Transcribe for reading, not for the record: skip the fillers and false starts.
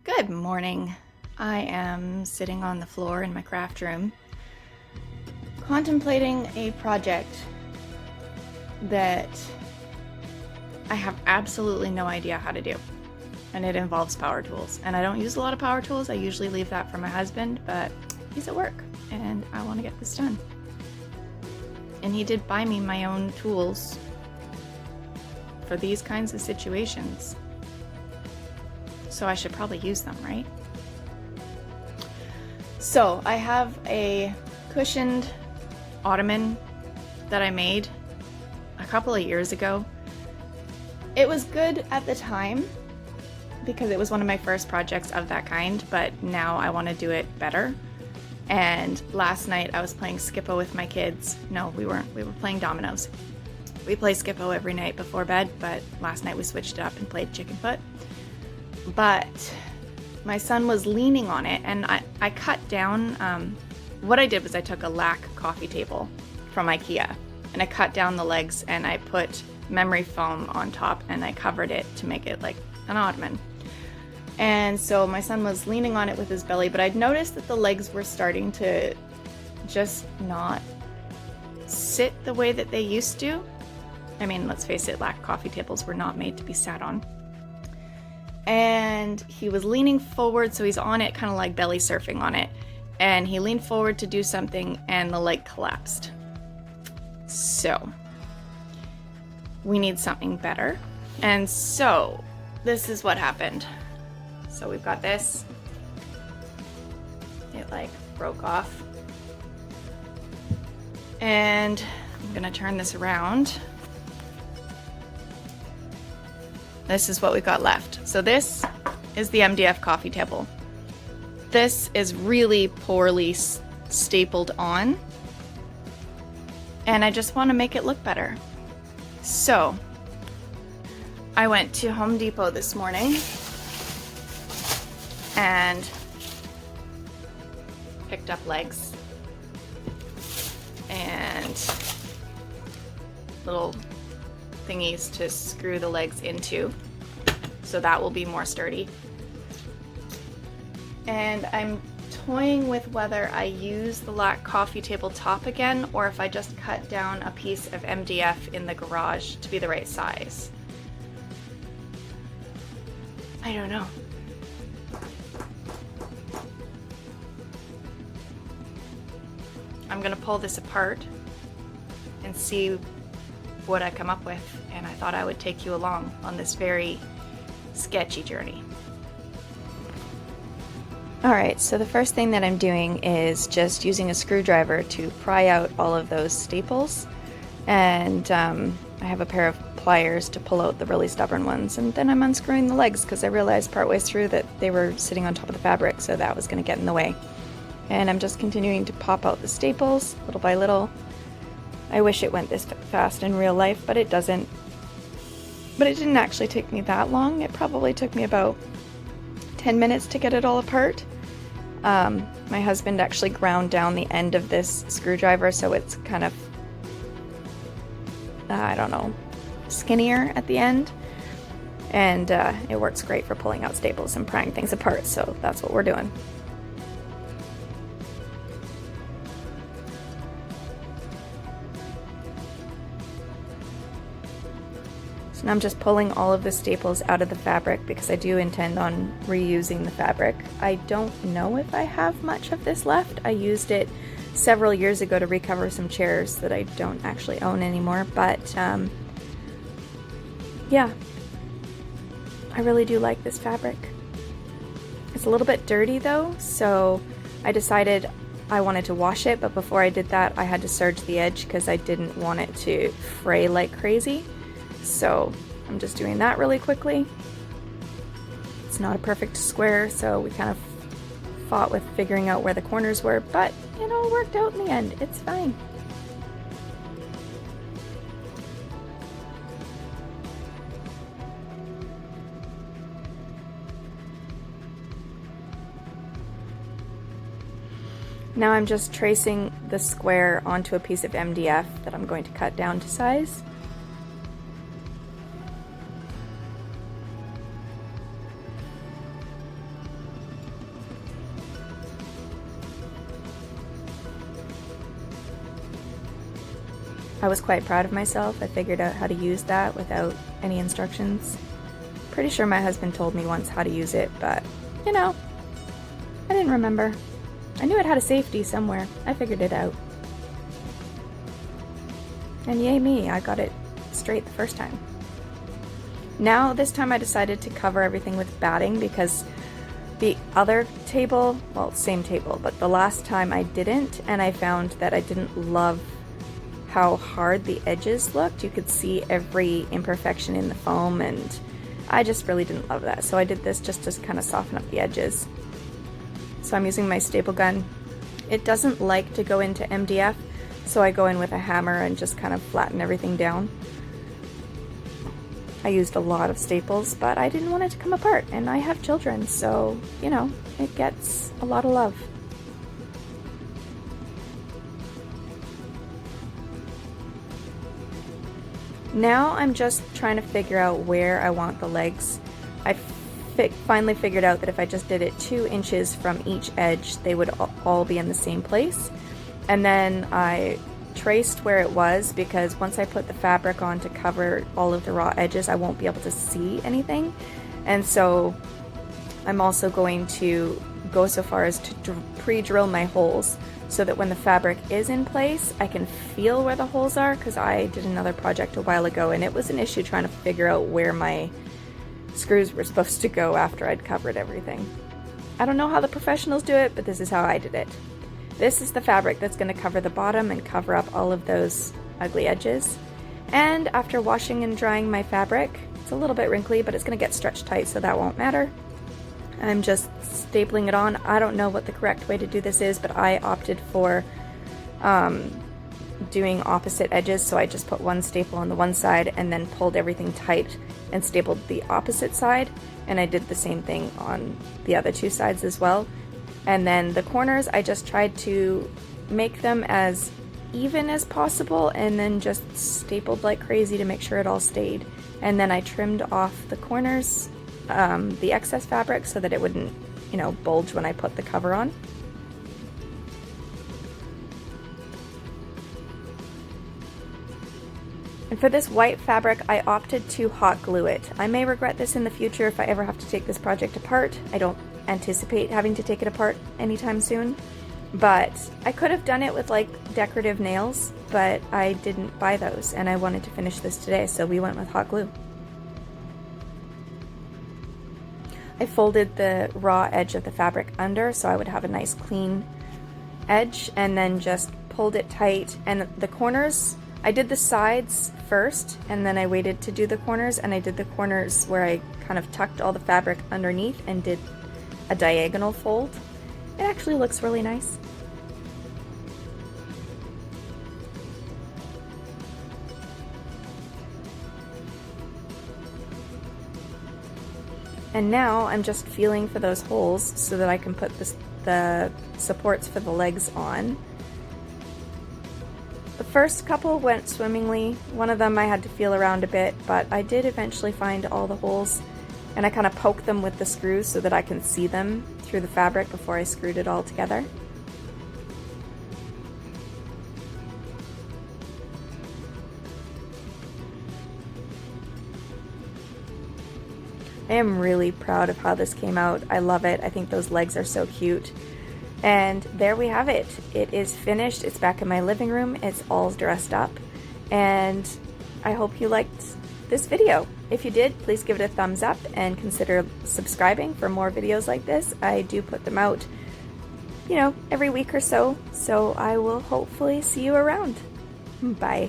Good morning. I am sitting on the floor in my craft room contemplating a project that I have absolutely no idea how to do, and it involves power tools. And I don't use a lot of power tools. I usually leave that for my husband, but he's at work and I want to get this done. And he did buy me my own tools for these kinds of situations. So I should probably use them, right? So I have a cushioned Ottoman that I made a couple of years ago. It was good at the time because it was one of my first projects of that kind, but now I want to do it better. And last night I was playing Skippo with my kids. No, we weren't. We were playing dominoes. We play Skippo every night before bed, but last night we switched it up and played chicken foot. But my son was leaning on it, and I cut down, what I did was I took a lac coffee table from IKEA, and I cut down the legs, and I put memory foam on top, and I covered it to make it like an ottoman. And so my son was leaning on it with his belly, but I'd noticed that the legs were starting to just not sit the way that they used to. I mean, let's face it, lac coffee tables were not made to be sat on. And he was leaning forward, so he's on it, kind of like belly surfing on it. And he leaned forward to do something, and the leg collapsed. So, we need something better. And so, this is what happened. So we've got this. It like broke off. And I'm gonna turn this around. This is what we've got left. So this is the MDF coffee table. This is really poorly stapled on, and I just want to make it look better. So I went to Home Depot this morning and picked up legs and little thingies to screw the legs into, so that will be more sturdy. And I'm toying with whether I use the lac coffee table top again, or if I just cut down a piece of MDF in the garage to be the right size. I don't know. I'm gonna pull this apart and see what I come up with, and I thought I would take you along on this very sketchy journey. Alright, so the first thing that I'm doing is just using a screwdriver to pry out all of those staples, and I have a pair of pliers to pull out the really stubborn ones, and then I'm unscrewing the legs because I realized partway through that they were sitting on top of the fabric, so that was going to get in the way. And I'm just continuing to pop out the staples little by little. I wish it went this fast in real life, but it doesn't. But it didn't actually take me that long. It probably took me about 10 minutes to get it all apart. My husband actually ground down the end of this screwdriver, so it's kind of, I don't know, skinnier at the end. And it works great for pulling out staples and prying things apart, so that's what we're doing. And I'm just pulling all of the staples out of the fabric because I do intend on reusing the fabric. I don't know if I have much of this left. I used it several years ago to recover some chairs that I don't actually own anymore, but yeah, I really do like this fabric. It's a little bit dirty though, so I decided I wanted to wash it, but before I did that I had to serge the edge because I didn't want it to fray like crazy. So I'm just doing that really quickly. It's not a perfect square, so we kind of fought with figuring out where the corners were, but it all worked out in the end. It's fine. Now I'm just tracing the square onto a piece of MDF that I'm going to cut down to size. I was quite proud of myself. I figured out how to use that without any instructions. Pretty sure my husband told me once how to use it, but, you know, I didn't remember. I knew it had a safety somewhere. I figured it out. And yay me, I got it straight the first time. Now, this time I decided to cover everything with batting because the other table, well, same table, but the last time I didn't, and I found that I didn't love how hard the edges looked. You could see every imperfection in the foam, and I just really didn't love that. So I did this just to kind of soften up the edges. So I'm using my staple gun. It doesn't like to go into MDF, so I go in with a hammer and just kind of flatten everything down. I used a lot of staples, but I didn't want it to come apart, and I have children, so, you know, it gets a lot of love. Now I'm just trying to figure out where I want the legs. I finally figured out that if I just did it 2 inches from each edge, they would all be in the same place. And then I traced where it was, because once I put the fabric on to cover all of the raw edges, I won't be able to see anything. And so I'm also going to go so far as to pre-drill my holes so that when the fabric is in place, I can feel where the holes are, because I did another project a while ago and it was an issue trying to figure out where my screws were supposed to go after I'd covered everything. I don't know how the professionals do it, but this is how I did it. This is the fabric that's going to cover the bottom and cover up all of those ugly edges. And after washing and drying my fabric, it's a little bit wrinkly, but it's going to get stretched tight, so that won't matter. I'm just stapling it on. I don't know what the correct way to do this is, but I opted for doing opposite edges, so I just put one staple on the one side and then pulled everything tight and stapled the opposite side, and I did the same thing on the other 2 sides as well. And then the corners, I just tried to make them as even as possible and then just stapled like crazy to make sure it all stayed. And then I trimmed off the corners, the excess fabric, so that it wouldn't, you know, bulge when I put the cover on. And for this white fabric, I opted to hot glue it. I may regret this in the future if I ever have to take this project apart. I don't anticipate having to take it apart anytime soon, but I could have done it with like decorative nails, but I didn't buy those and I wanted to finish this today, so we went with hot glue. I folded the raw edge of the fabric under so I would have a nice clean edge, and then just pulled it tight. And the corners, I did the sides first and then I waited to do the corners, and I did the corners where I kind of tucked all the fabric underneath and did a diagonal fold. It actually looks really nice. And now I'm just feeling for those holes so that I can put the supports for the legs on. The first couple went swimmingly. One of them I had to feel around a bit, but I did eventually find all the holes, and I kind of poke them with the screws so that I can see them through the fabric before I screwed it all together. I am really proud of how this came out. I love it. I think those legs are so cute. And there we have it. It is finished. It's back in my living room. It's all dressed up. And I hope you liked this video. If you did, please give it a thumbs up and consider subscribing for more videos like this. I do put them out, you know, every week or so. So I will hopefully see you around. Bye.